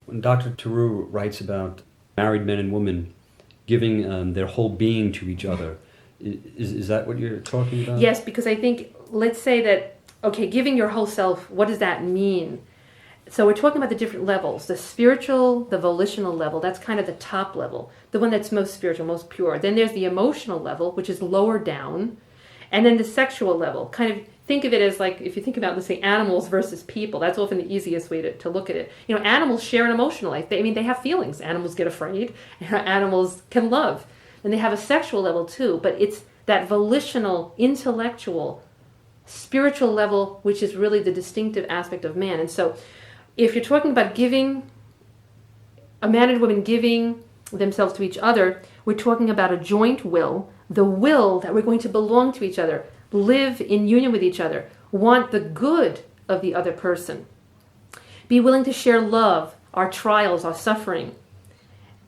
When Dr. Terruwe writes about married men and women giving their whole being to each other, is that what you're talking about? Yes, because I think, let's say that, okay, giving your whole self, what does that mean? So we're talking about the different levels. The spiritual, the volitional level, that's kind of the top level, the one that's most spiritual, most pure. Then there's the emotional level, which is lower down. And then the sexual level, kind of think of it as like, if you think about, let's say, animals versus people, that's often the easiest way to look at it. You know, animals share an emotional life. They have feelings. Animals get afraid. Animals can love. And they have a sexual level too, but it's that volitional, intellectual, spiritual level, which is really the distinctive aspect of man. And so if you're talking about giving, a man and woman giving themselves to each other, we're talking about a joint will, the will that we're going to belong to each other, live in union with each other, want the good of the other person, be willing to share love, our trials, our suffering,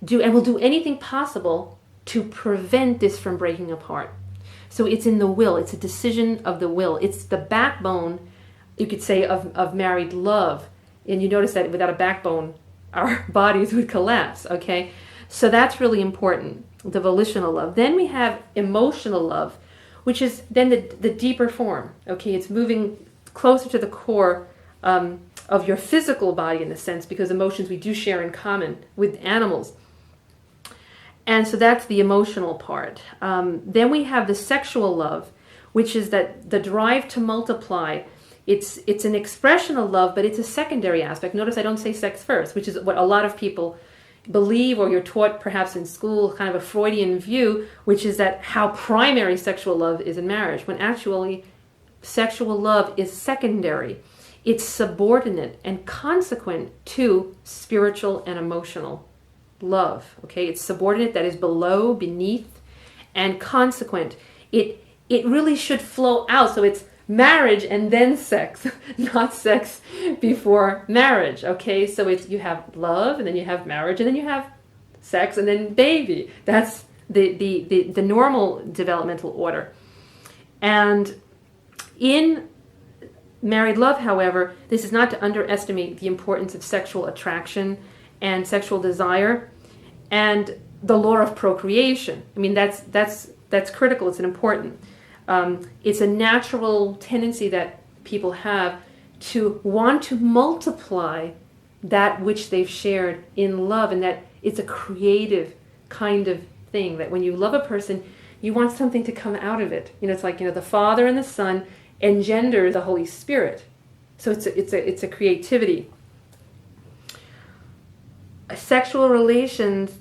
and will do anything possible to prevent this from breaking apart. So it's in the will. It's a decision of the will. It's the backbone, you could say, of married love. And you notice that without a backbone, our bodies would collapse, okay? So that's really important, the volitional love. Then we have emotional love, which is then the deeper form, okay? It's moving closer to the core of your physical body in a sense, because emotions we do share in common with animals. And so that's the emotional part. Then we have the sexual love, which is that the drive to multiply. It's an expression of love, but it's a secondary aspect. Notice I don't say sex first, which is what a lot of people believe, or you're taught perhaps in school, kind of a Freudian view, which is that how primary sexual love is in marriage, when actually sexual love is secondary. It's subordinate and consequent to spiritual and emotional love. Okay, it's subordinate, that is below, beneath, and consequent. It really should flow out. So it's marriage and then sex, not sex before marriage. Okay, so it's, you have love, and then you have marriage, and then you have sex, and then baby. That's the normal developmental order. And in married love, however, this is not to underestimate the importance of sexual attraction and sexual desire and the law of procreation. I mean, that's critical. It's an important. It's a natural tendency that people have to want to multiply that which they've shared in love, and that it's a creative kind of thing, that when you love a person, you want something to come out of it. You know, it's like, the Father and the Son engender the Holy Spirit. So it's a creativity. Sexual relations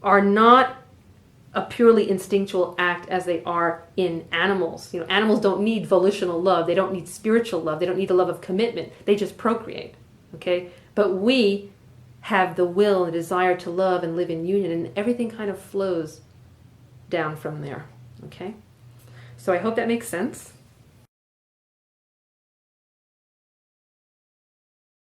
are not a purely instinctual act as they are in animals. Animals don't need volitional love. They don't need spiritual love. They don't need the love of commitment. They just procreate. Okay? But we have the will and the desire to love and live in union, and everything kind of flows down from there. Okay? So I hope that makes sense.